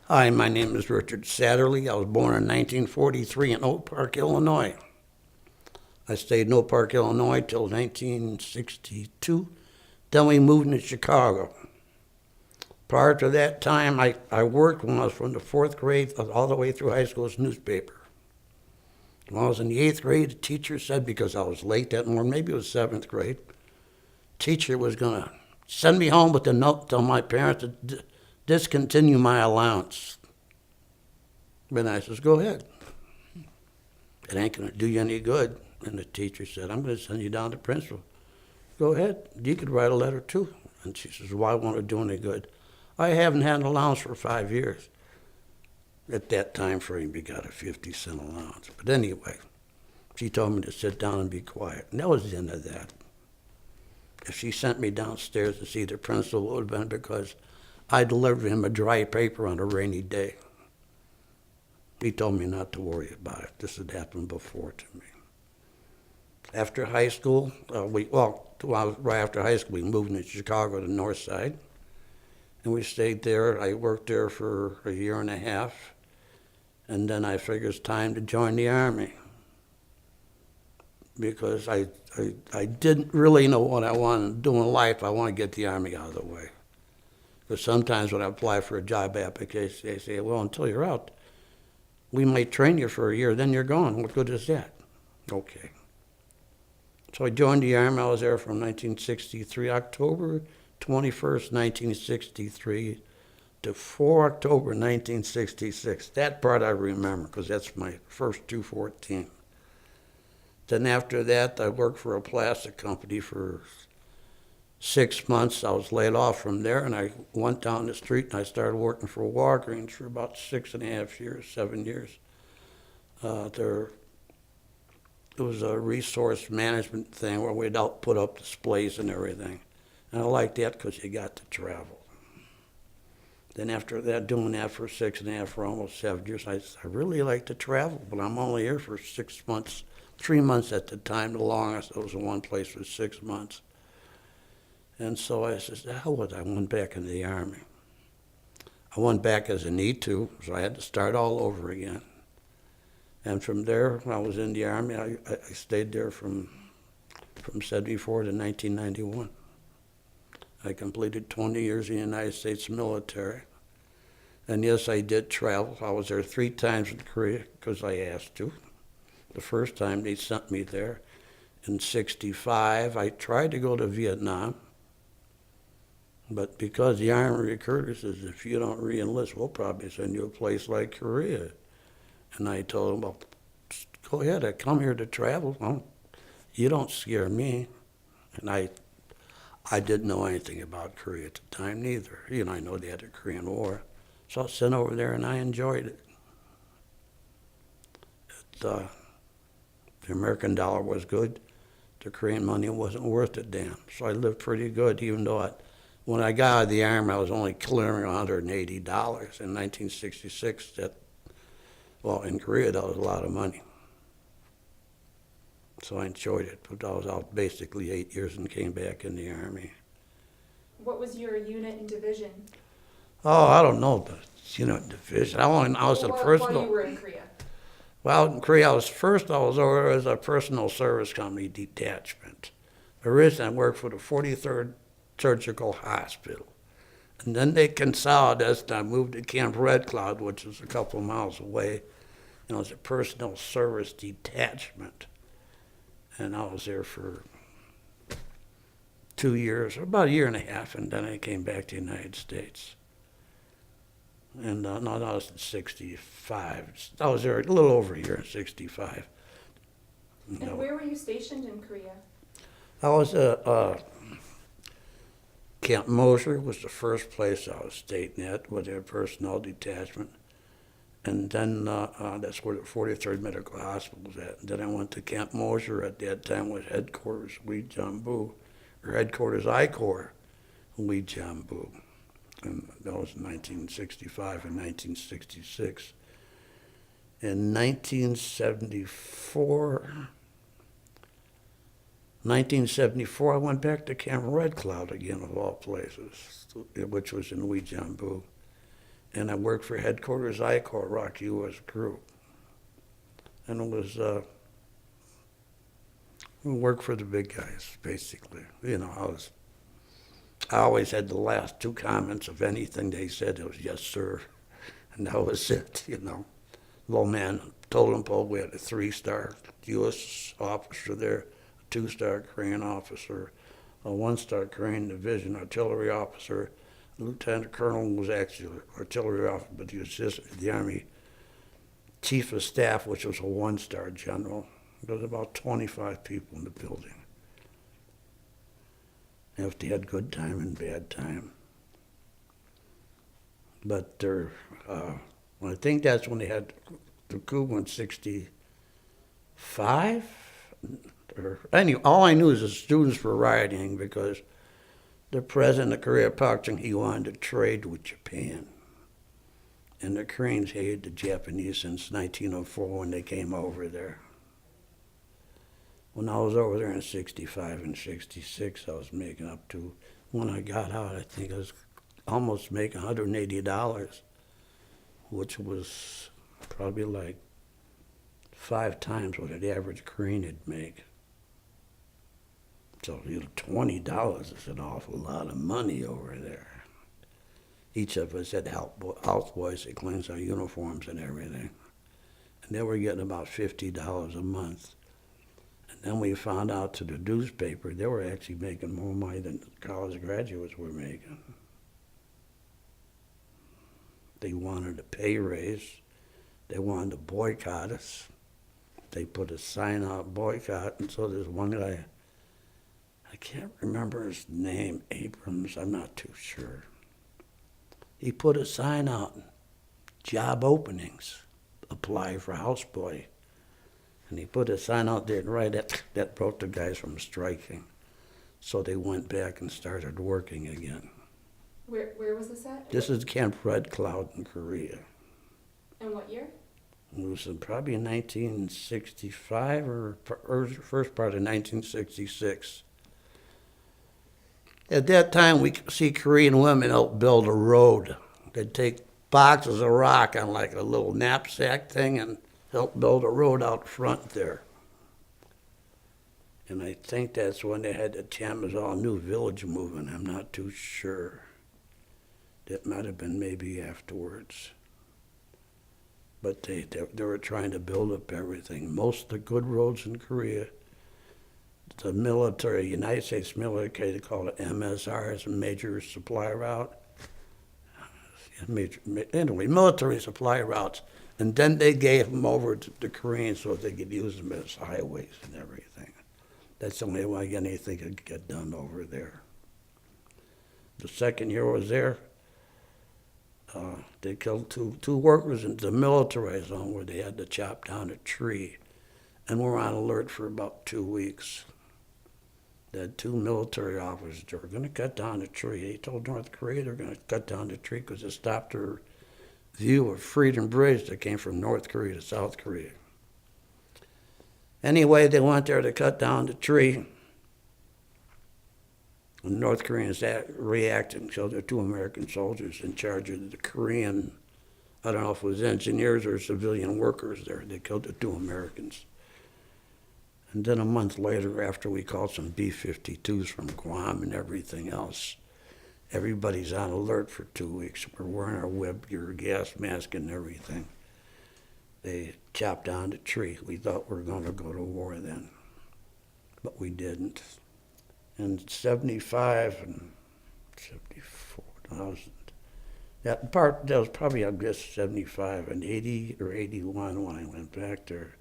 Hi, my name is Richard Satterlee. I was born in 1943 in Oak Park, Illinois. I stayed in Oak Park, Illinois till 1962. Then we moved to Chicago. Prior to that time, I worked when I was from the fourth grade all the way through high school as newspaper. When I was in the eighth grade, the teacher said, because I was late that morning, maybe it was seventh grade, teacher was going to send me home with a note to my parents to discontinue my allowance. And I says, go ahead. It ain't going to do you any good. And the teacher said, I'm going to send you down to principal. Go ahead. You could write a letter too. And she says, why won't it do any good? I haven't had an allowance for 5 years. At that time frame, we got a 50-cent allowance. But anyway, she told me to sit down and be quiet. And that was the end of that. If she sent me downstairs to see the principal, it would have been because I delivered him a dry paper on a rainy day. He told me not to worry about it. This had happened before to me. After high school, right after high school, we moved to Chicago, the north side. And we stayed there. I worked there for a year and a half. And then I figured it's time to join the Army. Because I didn't really know what I wanted to do in life. I want to get the Army out of the way. Because sometimes when I apply for a job application, they say, well, until you're out, we might train you for a year, then you're gone. What good is that? Okay. So I joined the Army. I was there from 1963, October 21st, 1963, to 4 October 1966. That part I remember because that's my first 214. Then after that, I worked for a plastic company for 6 months. I was laid off from there, and I went down the street and I started working for Walgreens for about 6.5 years, 7 years. It was a resource management thing where we'd put up displays and everything. And I liked that because you got to travel. Then after that, doing that for 6.5 for almost 7 years, I really like to travel, but I'm only here for 6 months, 3 months at the time. The longest I was in one place for 6 months. And so I said, the hell with it. I went back into the Army. I went back as a need to, so I had to start all over again. And from there, when I was in the Army, I stayed there from 74 to 1991. I completed 20 years in the United States military. And yes, I did travel. I was there 3 times in Korea because I asked to. The first time they sent me there in 65. I tried to go to Vietnam. But because the Army recruiter says, if you don't re-enlist, we'll probably send you a place like Korea. And I told him, well, go ahead. I come here to travel. Well, you don't scare me. And I didn't know anything about Korea at the time, neither. I know they had the Korean War. So I was sent over there, and I enjoyed it. The American dollar was good. The Korean money wasn't worth a damn. So I lived pretty good, even though when I got out of the Army, I was only clearing $180. In 1966, in Korea, that was a lot of money. So I enjoyed it, but I was out basically 8 years and came back in the Army. What was your unit and division? Oh, I don't know the division. I was a personal. While you were in Korea? Well, in Korea, I was over as a personal service company detachment. Originally, I worked for the 43rd Surgical Hospital. And then they consolidated us, and I moved to Camp Red Cloud, which is a couple of miles away. And it was a personal service detachment. And I was there for 2 years, about a year and a half, and then I came back to the United States. And no, that was in 65. I was there a little over a year in 65. And where were you stationed in Korea? I was Camp Moser was the first place I was stationed at with their personnel detachment. And then that's where the 43rd Medical Hospital was at. And then I went to Camp Moser. At that time was headquarters Wee Jambu, or headquarters I Corps, Wee Jambu. And that was in 1965 and 1966. In 1974, I went back to Camp Red Cloud again, of all places, which was in Wee Jambu. and I worked for headquarters I-Corps, Rock U.S. Group. And it was, we worked for the big guys, basically. You know, I always had the last two comments of anything they said. It was, yes, sir. And that was it, you know. Low man totem pole, we had a 3-star U.S. officer there, a 2-star Korean officer, a 1-star Korean division artillery officer. Lieutenant Colonel was actually an artillery officer, but he was just the Army Chief of Staff, which was a 1-star general. There was about 25 people in the building. If they had good time and bad time. But I think that's when they had the coup in 65. Or anyway, all I knew is the students were rioting because the president of Korea, Park Chung-hee, wanted to trade with Japan. And the Koreans hated the Japanese since 1904 when they came over there. When I was over there in 65 and 66, I was making up to, when I got out, I think I was almost making $180, which was probably like 5 times what an average Korean would make. So, you know, $20 is an awful lot of money over there. Each of us had houseboys that cleans our uniforms and everything. And they were getting about $50 a month. And then we found out through the newspaper they were actually making more money than college graduates were making. They wanted a pay raise. They wanted to boycott us. They put a sign out, boycott, and so there's one guy, I can't remember his name, Abrams, I'm not too sure. He put a sign out, job openings, apply for houseboy. And he put a sign out there, and right that brought the guys from striking. So they went back and started working again. Where was this at? This is Camp Red Cloud in Korea. And what year? It was probably in 1965 or first part of 1966. At that time, we could see Korean women help build a road. They'd take boxes of rock on like a little knapsack thing and help build a road out front there. And I think that's when they had the Chamizal New Village movement. I'm not too sure. That might have been maybe afterwards. But they were trying to build up everything. Most of the good roads in Korea, the military, United States military, they call it MSR, it's a major supply route. Anyway, military supply routes. And then they gave them over to the Koreans so they could use them as highways and everything. That's the only way anything could get done over there. The second year I was there, they killed two workers in the military zone where they had to chop down a tree. And we're on alert for about 2 weeks. They had 2 military officers. They were going to cut down a tree. They told North Korea they were going to cut down the tree because it stopped their view of Freedom Bridge that came from North Korea to South Korea. Anyway, they went there to cut down the tree. The North Koreans reacted and killed their 2 American soldiers in charge of the Korean, I don't know if it was engineers or civilian workers there. They killed the 2 Americans. And then a month later, after we called some B-52s from Guam and everything else, everybody's on alert for 2 weeks. We're wearing our web gear, gas mask and everything. They chopped down the tree. We thought we were going to go to war then, but we didn't. In 75 and 74, that was probably, I guess, 75 and 80 or 81 when I went back there.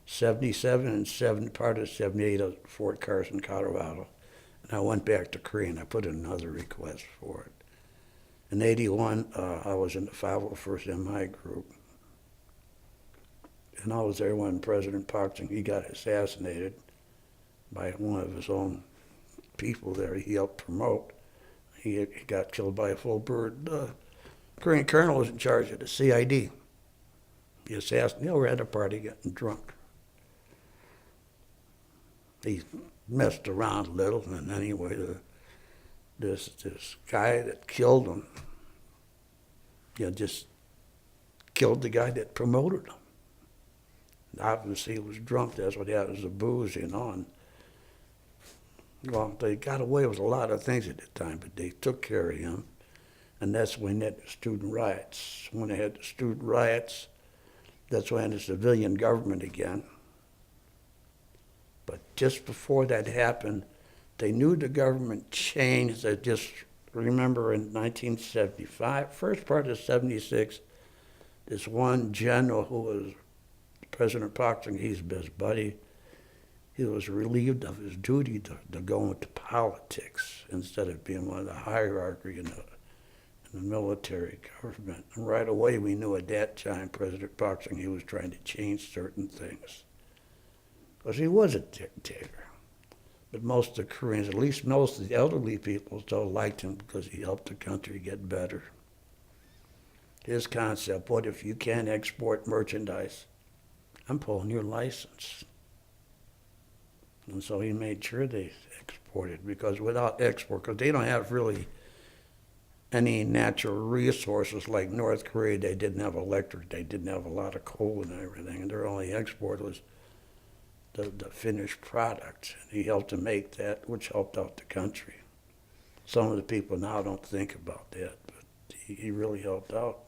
77 and part of 78 at Fort Carson, Colorado. And I went back to Korea and I put in another request for it. In 81, I was in the 501st MI group. And I was there when President Park Chung-hee got assassinated by one of his own people there he helped promote. He got killed by a full bird. Korean colonel was in charge of the CID. He assassinated, we were at a party getting drunk. He messed around a little, and anyway, this guy that killed him, just killed the guy that promoted him. Obviously, he was drunk. That's what happens to booze, And, well, they got away with a lot of things at the time, but they took care of him. And that's when they had the student riots. When they had the student riots, that's when the civilian government again. But just before that happened, they knew the government changed. I just remember in 1975, first part of 76, this one general who was President Parker, he's his buddy, he was relieved of his duty to go into politics instead of being one of the hierarchy in the military government. And right away we knew at that time, President Parker, he was trying to change certain things. Because he was a dictator. But most of the Koreans, at least most of the elderly people, still liked him because he helped the country get better. His concept, what if you can't export merchandise? I'm pulling your license. And so he made sure they exported, because without export, because they don't have really any natural resources like North Korea. They didn't have electric, they didn't have a lot of coal and everything, and their only export was the finished product. And he helped to make that, which helped out the country. Some of the people now don't think about that, but he really helped out.